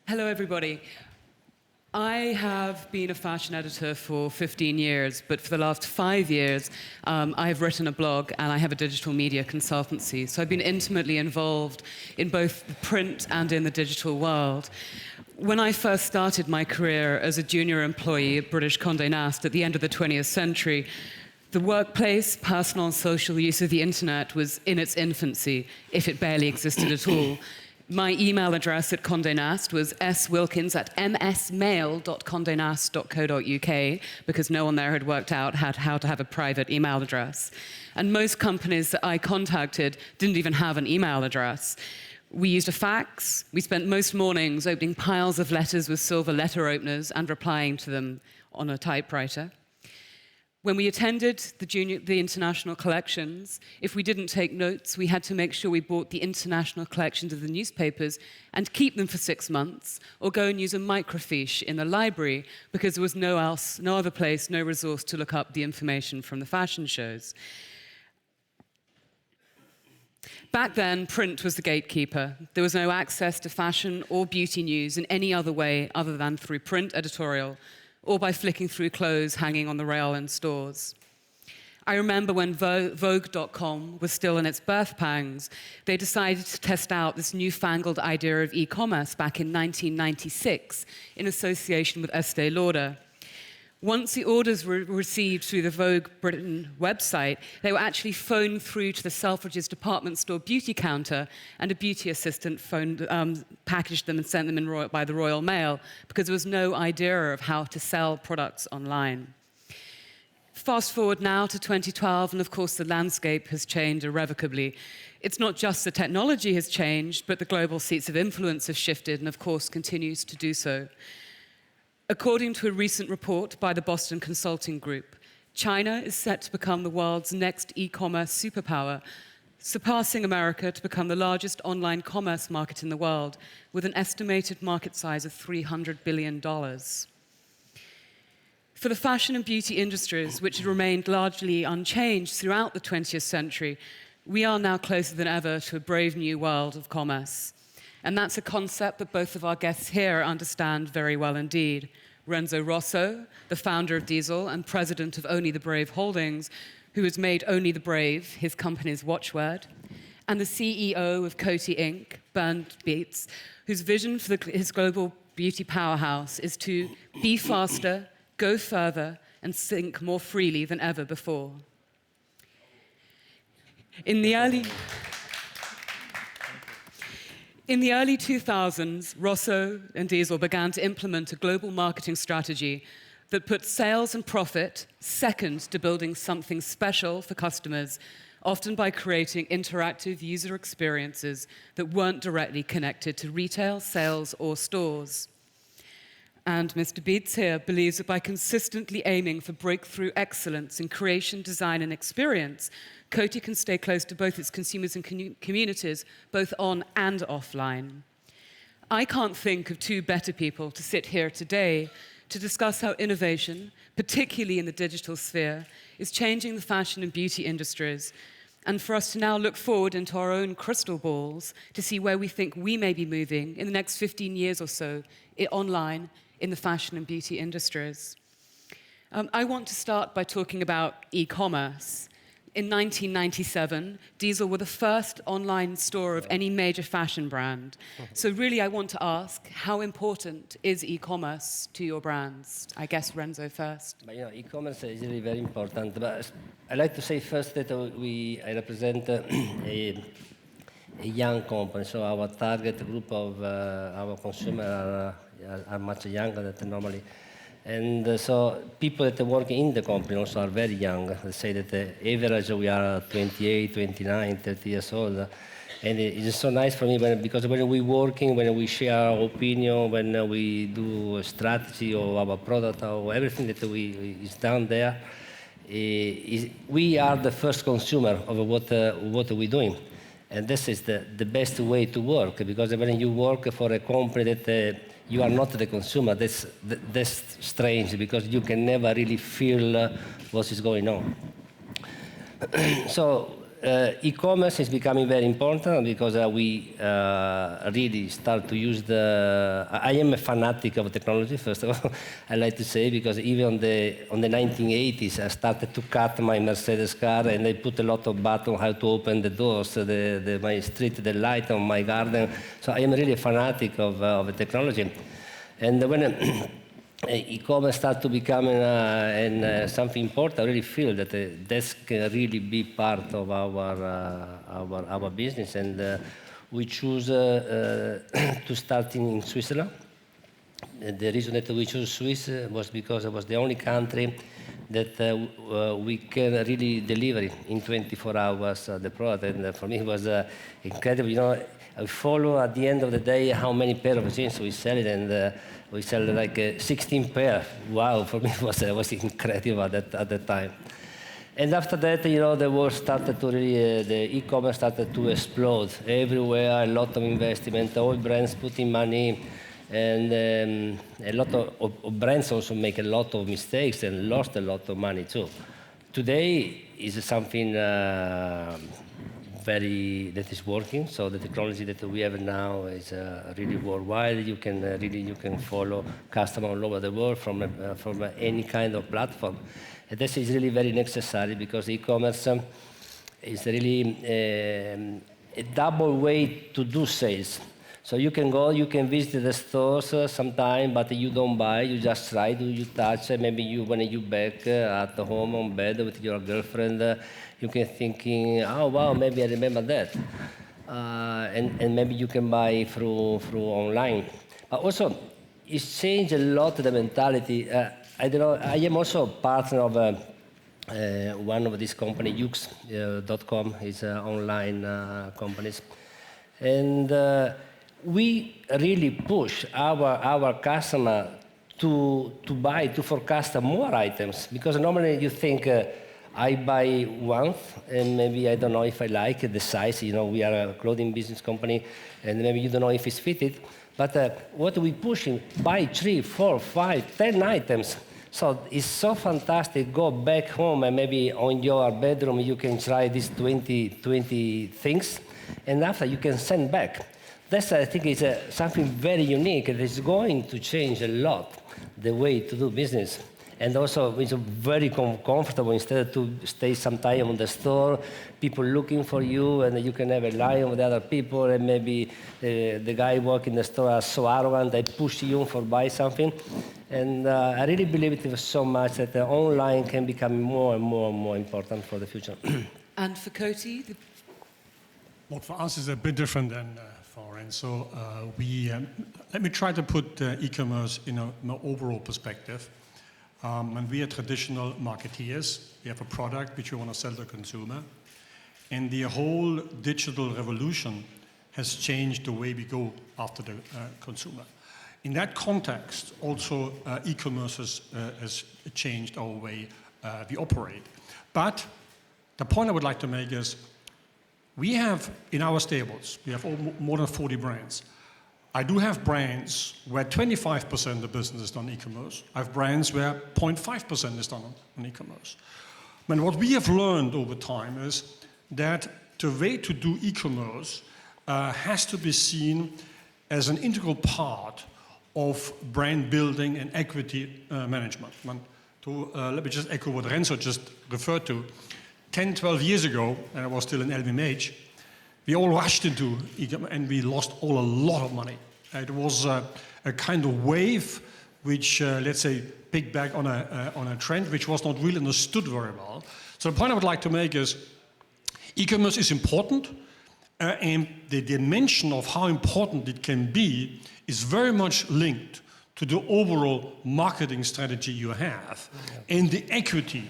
Hello, everybody. I have been a fashion editor for 15 years, but for the last 5 years, I have written a blog and I have a digital media consultancy. So I've been intimately involved in both the print and in the digital world. When I first started my career as a junior employee at British Condé Nast at the end of the 20th century, the workplace, personal and social use of the internet was in its infancy, if it barely existed at all. My email address at Condé Nast was swilkins@msmail.condenast.co.uk because no one there had worked out how to have a private email address. And most companies that I contacted didn't even have an email address. We used a fax. We spent most mornings opening piles of letters with silver letter openers and replying to them on a typewriter. When we attended the international collections, if we didn't take notes, we had to make sure we bought the international collections of the newspapers and keep them for 6 months, or go and use a microfiche in the library because there was no other place, no resource to look up the information from the fashion shows. Back then, print was the gatekeeper. There was no access to fashion or beauty news in any other way other than through print editorial, or by flicking through clothes hanging on the rail in stores. I remember when Vogue.com was still in its birth pangs, they decided to test out this newfangled idea of e-commerce back in 1996 in association with Estée Lauder. Once the orders were received through the Vogue Britain website, they were actually phoned through to the Selfridges department store beauty counter, and a beauty assistant packaged them and sent them by the Royal Mail, because there was no idea of how to sell products online. Fast forward now to 2012, and of course the landscape has changed irrevocably. It's not just the technology has changed, but the global seats of influence have shifted, and of course continues to do so. According to a recent report by the Boston Consulting Group, China is set to become the world's next e-commerce superpower, surpassing America to become the largest online commerce market in the world, with an estimated market size of $300 billion. For the fashion and beauty industries, which had remained largely unchanged throughout the 20th century, we are now closer than ever to a brave new world of commerce. And that's a concept that both of our guests here understand very well indeed. Renzo Rosso, the founder of Diesel and president of Only the Brave Holdings, who has made Only the Brave his company's watchword, and the CEO of Coty Inc., Bernd Beetz, whose vision for his global beauty powerhouse is to be faster, go further, and think more freely than ever before. In the early 2000s, Rosso and Diesel began to implement a global marketing strategy that put sales and profit second to building something special for customers, often by creating interactive user experiences that weren't directly connected to retail, sales, or stores. And Mr. Beetz here believes that by consistently aiming for breakthrough excellence in creation, design, and experience, Coty can stay close to both its consumers and communities, both on and offline. I can't think of two better people to sit here today to discuss how innovation, particularly in the digital sphere, is changing the fashion and beauty industries, and for us to now look forward into our own crystal balls to see where we think we may be moving in the next 15 years or so online in the fashion and beauty industries. I want to start by talking about e-commerce. In 1997, Diesel were the first online store of any major fashion brand. So really, I want to ask, how important is e-commerce to your brands? I guess Renzo first. But, e-commerce is really very important. But I'd like to say first that I represent a young company. So our target group of our consumers are much younger than normally. And so people that work in the company also are very young. They say that the average we are 28, 29, 30 years old. And it's so nice for me because when we're working, when we share our opinion, when we do a strategy of our product or everything that is done there, we are the first consumer of what we're doing. And this is the best way to work, because when you work for a company that you are not the consumer, that's strange, because you can never really feel what is going on. So e-commerce is becoming very important because we really start to use I am a fanatic of technology, first of all, I like to say, because even on the 1980s, I started to cut my Mercedes car and I put a lot of buttons how to open the doors, my street, the light on my garden. So I am really a fanatic of technology. And when e-commerce starts to become something important, I really feel that this can really be part of our business. And we choose to start in Switzerland. The reason that we chose Swiss was because it was the only country that we can really deliver in 24 hours the product. And for me, it was incredible. You know, I follow at the end of the day how many pairs of jeans we sell, and we sell like 16 pairs. Wow, for me it was incredible at that time. And after that, you know, the world started to really, the e-commerce started to explode everywhere. A lot of investment, all brands putting money, and a lot of brands also make a lot of mistakes and lost a lot of money too. Today is something that is working. So the technology that we have now is really worldwide. You can follow customers all over the world from any kind of platform. And this is really very necessary because e-commerce is really a double way to do sales. So you can go, you can visit the stores sometime, but you don't buy, you just try, you touch, maybe when you're back at home on bed with your girlfriend, you can thinking, oh wow, maybe I remember that. And maybe you can buy through online. But also, it's changed a lot the mentality. I don't know, I am also partner of one of these companies, Ux.com, is online companies. And we really push our customer to forecast more items, because normally you think I buy once and maybe I don't know if I like the size. You know, we are a clothing business company, and maybe you don't know if it's fitted. But what we pushing, buy 3, 4, 5, 10 items. So it's so fantastic. Go back home and maybe on your bedroom you can try these 20 things, and after you can send back. That's, I think, is something very unique. It is going to change a lot the way to do business. And also, it's very comfortable instead to stay some time on the store, people looking for you, and you can have a line with other people, and maybe the guy working the store is so arrogant, they push you for buy something. And I really believe it was so much that online can become more and more important for the future. And for Coty? What for us is a bit different than for Renzo. Let me try to put e-commerce in an overall perspective. And we are traditional marketeers. We have a product which we want to sell to the consumer. And the whole digital revolution has changed the way we go after the consumer. In that context, also e-commerce has changed our way we operate. But the point I would like to make is, we have in our stables, we have more than 40 brands. I do have brands where 25% of the business is done e-commerce. I have brands where 0.5% is done on e-commerce. And what we have learned over time is that the way to do e-commerce has to be seen as an integral part of brand building and equity management. Let me just echo what Renzo just referred to. 10, 12 years ago, and I was still in LVMH, we all rushed into e-commerce and we lost a lot of money. It was a kind of wave which, let's say, picked back on a trend which was not really understood very well. So the point I would like to make is, e-commerce is important, and the dimension of how important it can be is very much linked to the overall marketing strategy you have and the equity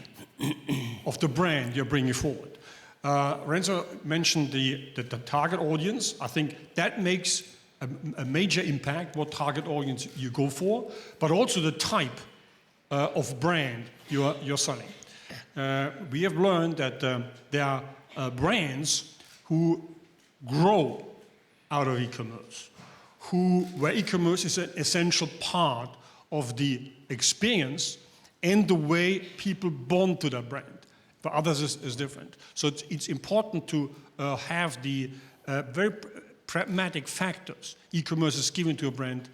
of the brand you're bringing forward. Renzo mentioned the target audience. I think that makes a major impact, what target audience you go for, but also the type of brand you're selling. We have learned that there are brands who grow out of e-commerce, where e-commerce is an essential part of the experience and the way people bond to that brand. For others, is different. So it's important to have the very pragmatic factors e-commerce is given to a brand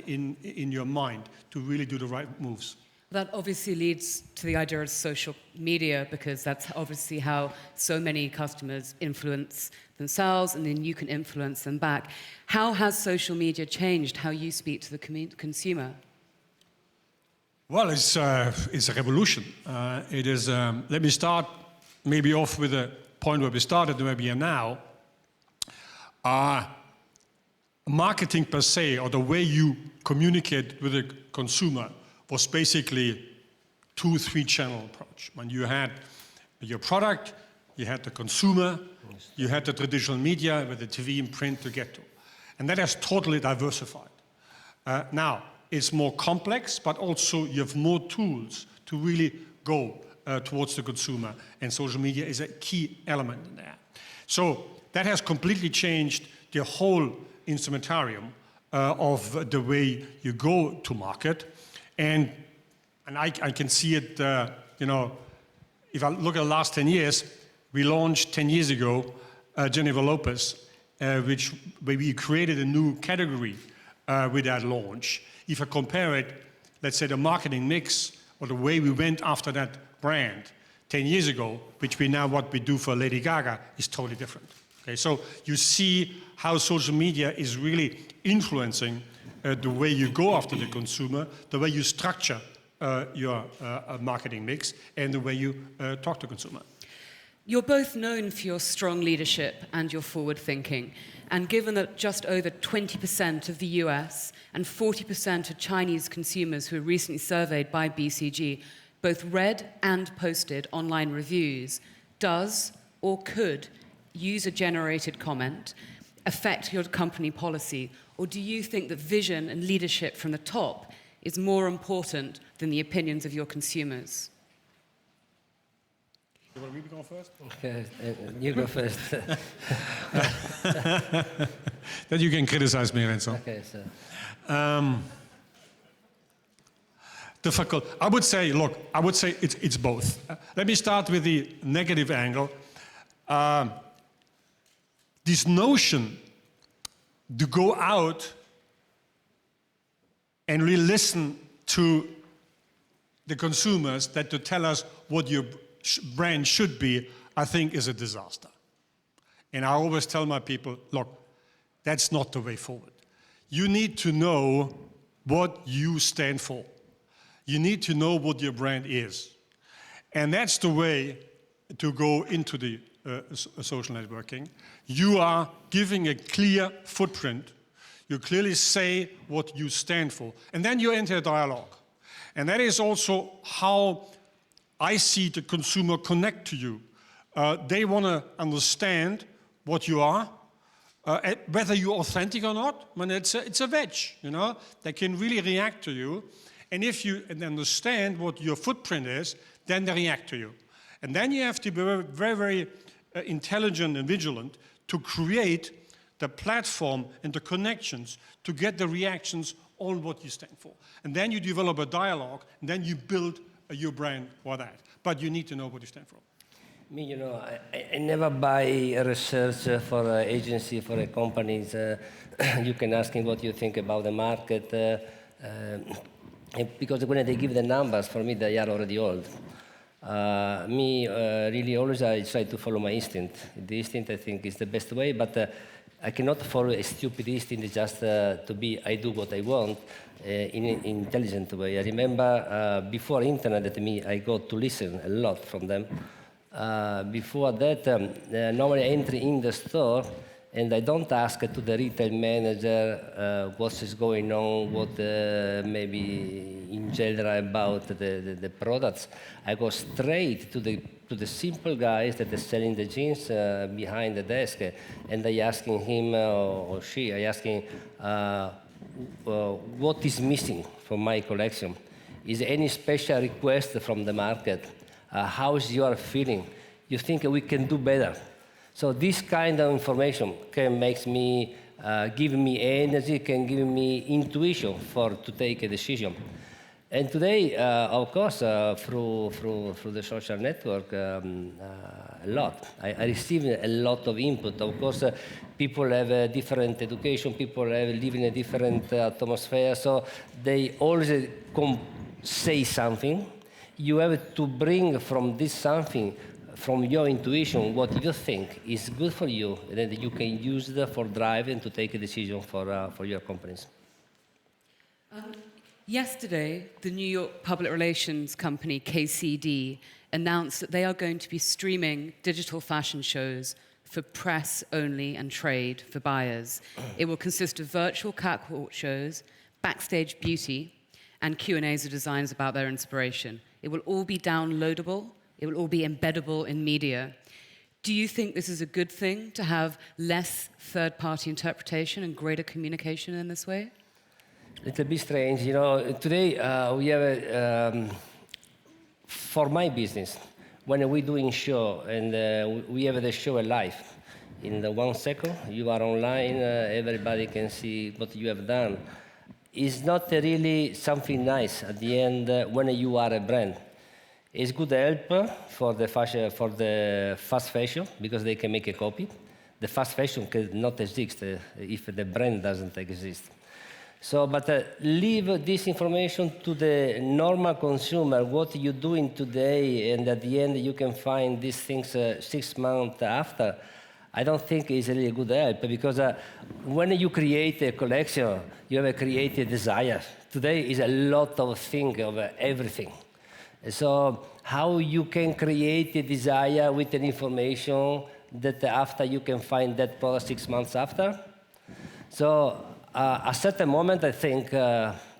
in your mind to really do the right moves. That obviously leads to the idea of social media, because that's obviously how so many customers influence themselves, and then you can influence them back. How has social media changed how you speak to the consumer? Well, it's a revolution. It is. Let me start maybe off with a point where we started, where we are now. Marketing per se, or the way you communicate with the consumer, was basically 2-3 channel approach. When you had your product, you had the consumer, you had the traditional media with the TV and print to get to. And that has totally diversified. Now, it's more complex, but also you have more tools to really go towards the consumer, and social media is a key element in that. So that has completely changed the whole instrumentarium of the way you go to market. And I can see it, if I look at the last 10 years, we launched 10 years ago Jennifer Lopez, where we created a new category with that launch. If I compare it, let's say the marketing mix or the way we went after that brand 10 years ago, which we now what we do for Lady Gaga, is totally different. Okay, so you see how social media is really influencing the way you go after the consumer, the way you structure your marketing mix, and the way you talk to consumer. You're both known for your strong leadership and your forward thinking. And given that just over 20% of the US and 40% of Chinese consumers who were recently surveyed by BCG both read and posted online reviews, does or could user-generated comment affect your company policy? Or do you think that vision and leadership from the top is more important than the opinions of your consumers? You want me to go first? Okay, you go first. Then you can criticize me, Renzo. Okay, so. Difficult. I would say it's both. Let me start with the negative angle. This notion to go out and really listen to the consumers that to tell us what your brand should be, I think is a disaster. And I always tell my people, look, that's not the way forward. You need to know what you stand for. You need to know what your brand is. And that's the way to go into the social networking. You are giving a clear footprint. You clearly say what you stand for. And then you enter a dialogue. And that is also how I see the consumer connect to you. They want to understand what you are, whether you're authentic or not. I mean, it's a wedge, you know. They can really react to you. And if you understand what your footprint is, then they react to you. And then you have to be very, very intelligent and vigilant to create the platform and the connections to get the reactions on what you stand for. And then you develop a dialogue, and then you build your brand for that. But you need to know what you stand for. Me, you know, I never buy a research for an agency, for a companies. You can ask him what you think about the market. Because when they give the numbers, for me, they are already old. Really always I try to follow my instinct. The instinct, I think, is the best way, but I cannot follow a stupid instinct just I do what I want in an intelligent way. I remember before internet, I got to listen a lot from them. Before that, normally I enter in the store and I don't ask to the retail manager what is going on, what maybe in general about the products. I go straight to the simple guys that are selling the jeans behind the desk, and I asking him or she, I asking what is missing from my collection. Is there any special request from the market? How is your feeling? You think we can do better? So this kind of information can make me, give me energy, can give me intuition to take a decision. And today, of course, through the social network, a lot. I receive a lot of input. Of course, people have a different education, people live in a different atmosphere, so they always say something. You have to bring from this something, from your intuition, what you think is good for you, and then you can use it for drive and to take a decision for your companies. Yesterday, the New York public relations company KCD announced that they are going to be streaming digital fashion shows for press only and trade for buyers. It will consist of virtual catwalk shows, backstage beauty, and Q&As of designers about their inspiration. It will all be downloadable. It will all be embeddable in media. Do you think this is a good thing to have less third-party interpretation and greater communication in this way? Little bit strange, you know. Today we have for my business, when we're doing show and we have the show live, in the 1 second you are online, everybody can see what you have done. It's not really something nice at the end when you are a brand. It's good help for the fashion, for the fast fashion, because they can make a copy. The fast fashion cannot exist if the brand doesn't exist. So, but leave this information to the normal consumer, what you're doing today, and at the end you can find these things 6 months after. I don't think it's really good help, because when you create a collection, you have a creative desire. Today is a lot of things of everything. So how you can create a desire with an information that after you can find that product 6 months after? So at a certain moment, I think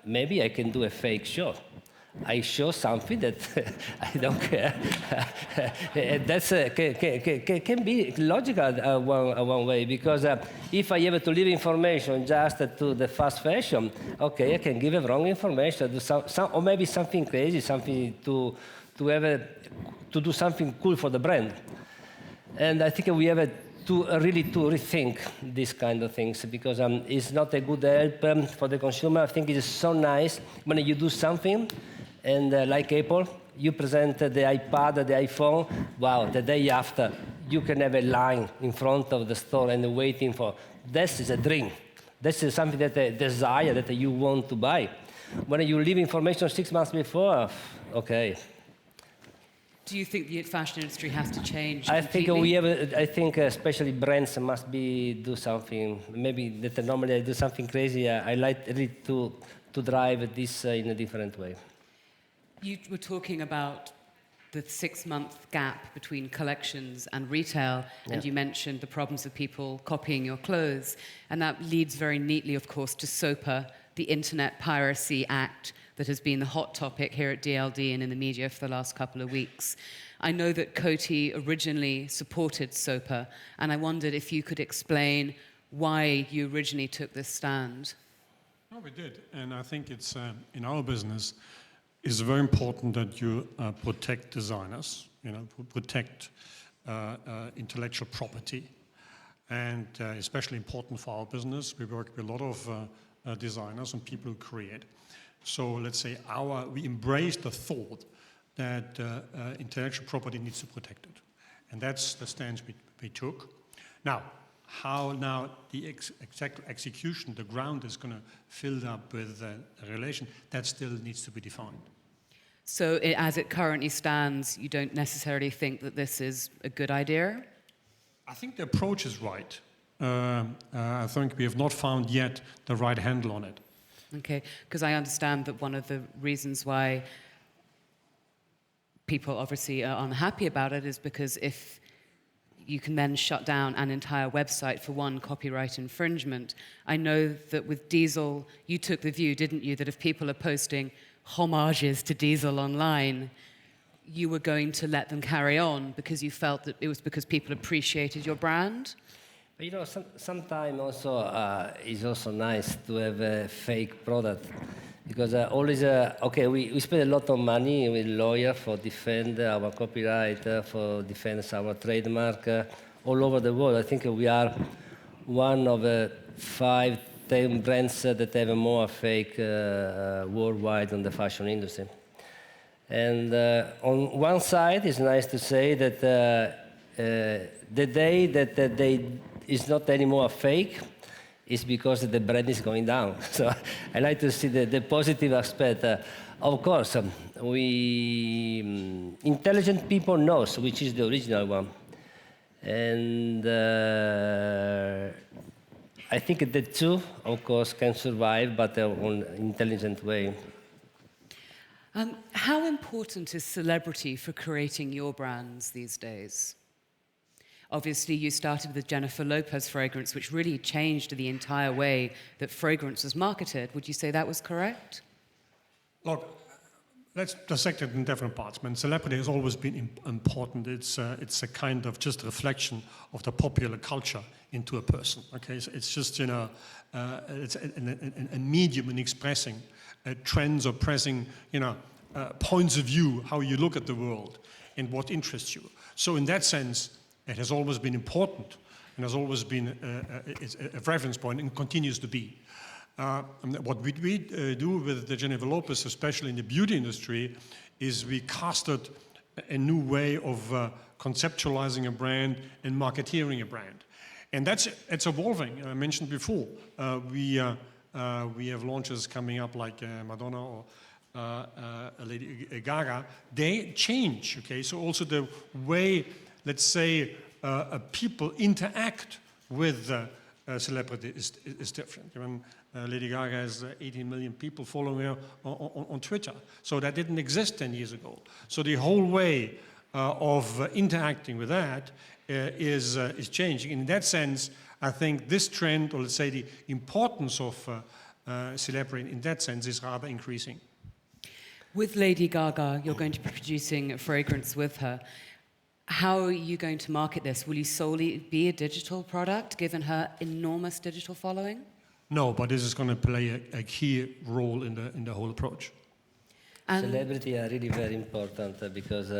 maybe I can do a fake show. I show something that I don't care. That's can be logical one way, because if I have to leave information just to the fast fashion, okay, I can give a wrong information, or maybe something crazy, something to do something cool for the brand. And I think we have to rethink these kind of things, because it's not a good help for the consumer. I think it is so nice when you do something, and like Apple, you present the iPad, the iPhone, wow, the day after, you can have a line in front of the store and waiting for, this is a dream. This is something that a desire that you want to buy. When you leave information 6 months before, okay. Do you think the fashion industry has to change I completely? think I think especially brands must do something. Maybe that normally I do something crazy. I like really to drive this in a different way. You were talking about the 6-month gap between collections and retail, and you mentioned the problems of people copying your clothes. And that leads very neatly, of course, to SOPA, the Internet Piracy Act that has been the hot topic here at DLD and in the media for the last couple of weeks. I know that Coty originally supported SOPA, and I wondered if you could explain why you originally took this stand. No, we did, and I think it's in our business, it's very important that you protect designers, protect intellectual property, and especially important for our business. We work with a lot of designers and people who create. So let's say we embrace the thought that intellectual property needs to be protected, and that's the stance we took. Now, how the exact execution, the ground is going to fill up with a relation, that still needs to be defined. So as it currently stands, you don't necessarily think that this is a good idea? I think the approach is right. I think we have not found yet the right handle on it. Okay, because I understand that one of the reasons why people obviously are unhappy about it is because if you can then shut down an entire website for one copyright infringement. I know that with Diesel, you took the view, didn't you, that if people are posting homages to Diesel online, you were going to let them carry on because you felt that it was because people appreciated your brand? But sometimes also it's also nice to have a fake product, because always, okay, we spend a lot of money with lawyers for defend our copyright, for defend our trademark all over the world. I think we are one of 5 10 brands that have more fake worldwide on the fashion industry. And on one side, it's nice to say that the day that they is not anymore fake is because the brand is going down. So I like to see the positive aspect. Of course, intelligent people knows which is the original one. And I think the two, of course, can survive, but on an intelligent way. How important is celebrity for creating your brands these days? Obviously, you started with the Jennifer Lopez fragrance, which really changed the entire way that fragrance was marketed. Would you say that was correct? Look, let's dissect it in different parts. I mean, celebrity has always been important. It's a kind of just reflection of the popular culture into a person. Okay, so it's just it's a medium in expressing trends or pressing points of view, how you look at the world and what interests you. So in that sense, it has always been important and has always been a reference point and continues to be. What we do with the Jennifer Lopez, especially in the beauty industry, is we casted a new way of conceptualizing a brand and marketeering a brand. And it's evolving. I mentioned before, we have launches coming up like Madonna or Lady Gaga. They change, okay? So also the way, let's say, people interact with celebrity is different. I mean, Lady Gaga has 18 million people following her on Twitter. So that didn't exist 10 years ago. So the whole way of interacting with that is changing. In that sense, I think this trend, or let's say the importance of celebrity in that sense is rather increasing. With Lady Gaga, you're going to be producing a fragrance with her. How are you going to market this? Will you solely be a digital product, given her enormous digital following? No, but this is going to play a key role in the whole approach. Celebrity are really very important because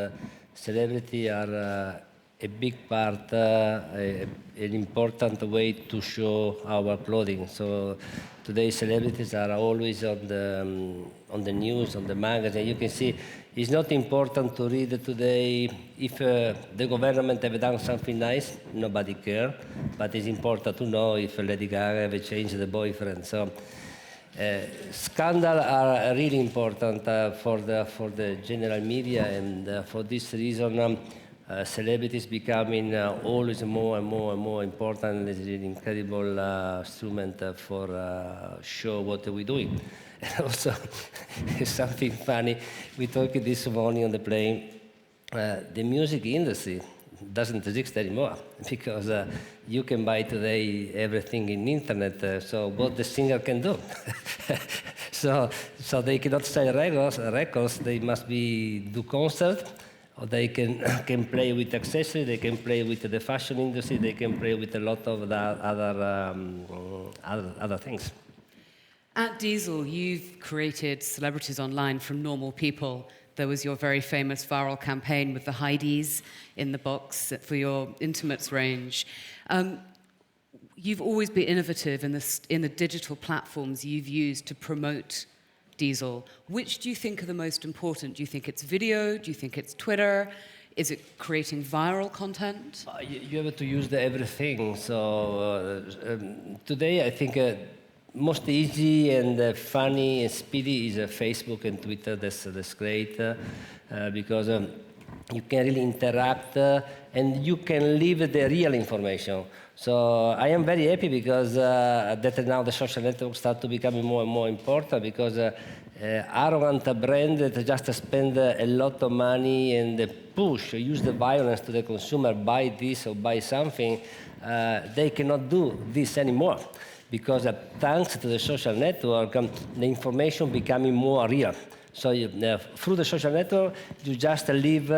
celebrity are a big part, an important way to show our clothing. So today celebrities are always on the news, on the magazine. You can see it's not important to read today if the government have done something nice, nobody cares, but it's important to know if Lady Gaga have changed the boyfriend. So scandals are really important for the general media, and for this reason celebrities becoming always more and more and more important. It's an incredible instrument for show what we're doing. And also, something funny, we talked this morning on the plane, the music industry doesn't exist anymore because you can buy today everything in internet, so what the singer can do. so they cannot sell records, they must do concerts, or they can play with accessories, they can play with the fashion industry, they can play with a lot of other things. At Diesel, you've created celebrities online from normal people. There was your very famous viral campaign with the Heidis in the box for your intimates range. You've always been innovative in the digital platforms you've used to promote Diesel. Which do you think are the most important? Do you think it's video? Do you think it's Twitter? Is it creating viral content? You have to use everything. So today I think most easy and funny and speedy is Facebook and Twitter. That's great because you can really interact and you can leave the real information. So I am very happy because that now the social networks start to become more and more important because arrogant brand that just spend a lot of money and use the violence to the consumer, buy this or buy something, they cannot do this anymore. Because thanks to the social network, the information becoming more real. So through the social network, you just leave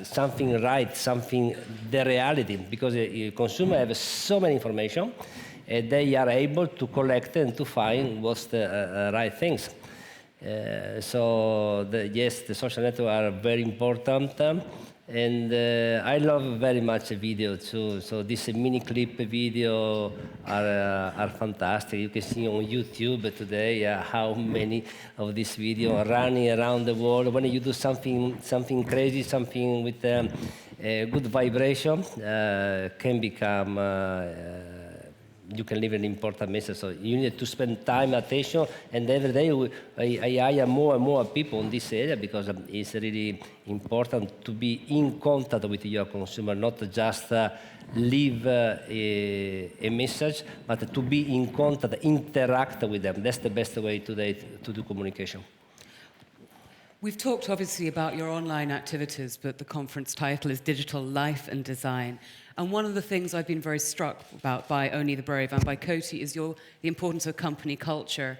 something right, the reality, because the consumer have so many information, and they are able to collect and to find what's the right things. Yes, the social networks are very important. And I love very much video too. So this mini clip video are fantastic. You can see on YouTube today how many of these videos are running around the world. When you do something crazy, something with a good vibration, can become you can leave an important message. So you need to spend time, attention, and every day I hire more and more people in this area because it's really important to be in contact with your consumer, not just leave a message, but to be in contact, interact with them. That's the best way today to do communication. We've talked obviously about your online activities, but the conference title is Digital Life and Design. And one of the things I've been very struck about by Only the Brave and by Coty is the importance of company culture.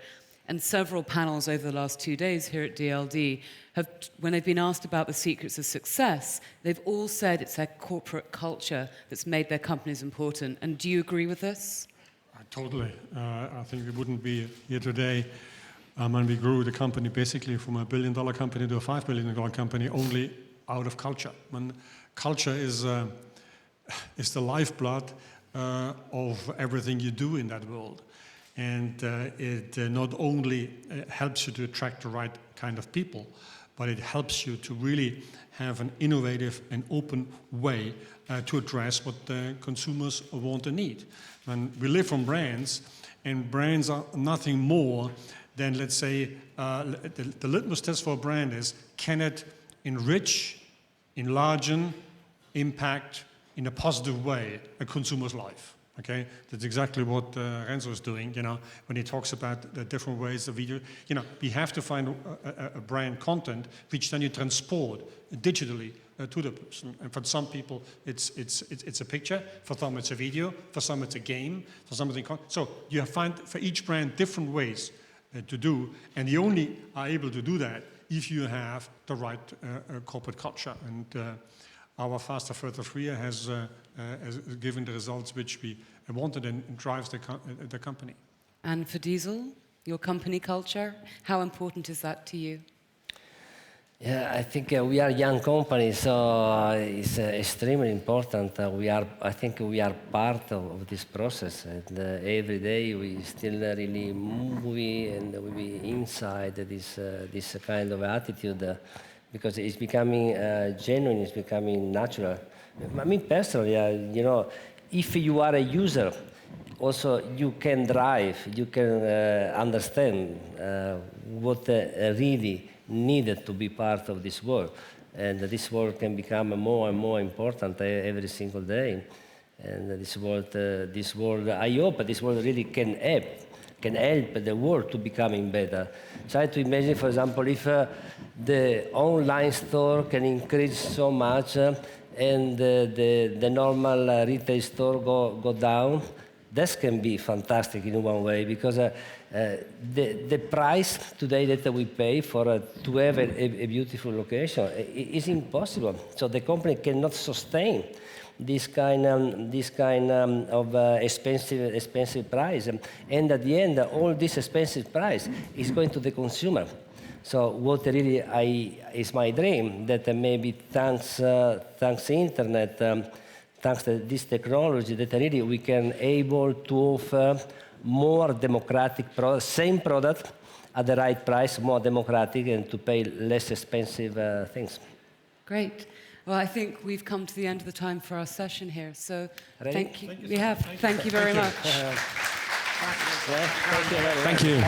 And several panels over the last 2 days here at DLD have, when they've been asked about the secrets of success, they've all said it's their corporate culture that's made their companies important. And do you agree with this? Totally. I think we wouldn't be here today when we grew the company basically from a $1 billion company to a $5 billion company only out of culture. When culture is the lifeblood of everything you do in that world. And it not only helps you to attract the right kind of people, but it helps you to really have an innovative and open way to address what the consumers want and need. And we live from brands, and brands are nothing more than, let's say, the litmus test for a brand is, can it enrich, enlarge, impact in a positive way a consumer's life? Okay, that's exactly what Renzo is doing, when he talks about the different ways of video. We have to find a brand content which then you transport digitally to the person. And for some people, it's a picture. For some, it's a video. For some, it's a game. For some, it's so you find for each brand different ways to do, and you only are able to do that if you have the right corporate culture. And our Faster, Further, Freer has given the results which we wanted and drives the company. And for Diesel, your company culture, how important is that to you? Yeah, I think we are a young company, so it's extremely important. I think we are part of this process, and every day we still really moving and we inside this kind of attitude. Because it's becoming genuine, it's becoming natural. I mean, personally, if you are a user, also you can drive, you can understand what really needed to be part of this world. And this world can become more and more important every single day. And this world, I hope this world really can help the world to becoming better. Try to imagine, for example, if the online store can increase so much and the normal retail store go down, this can be fantastic in one way, because the price today that we pay for to have a beautiful location is impossible. So the company cannot sustain this kind of expensive price, and at the end, all this expensive price is going to the consumer. So what really is my dream, that maybe thanks internet, thanks to this technology, that really we can able to offer more democratic product, same product at the right price, more democratic, and to pay less expensive things. Great. Well, I think we've come to the end of the time for our session here. So thank you. Thank you very much. Thank you very much. Thank you.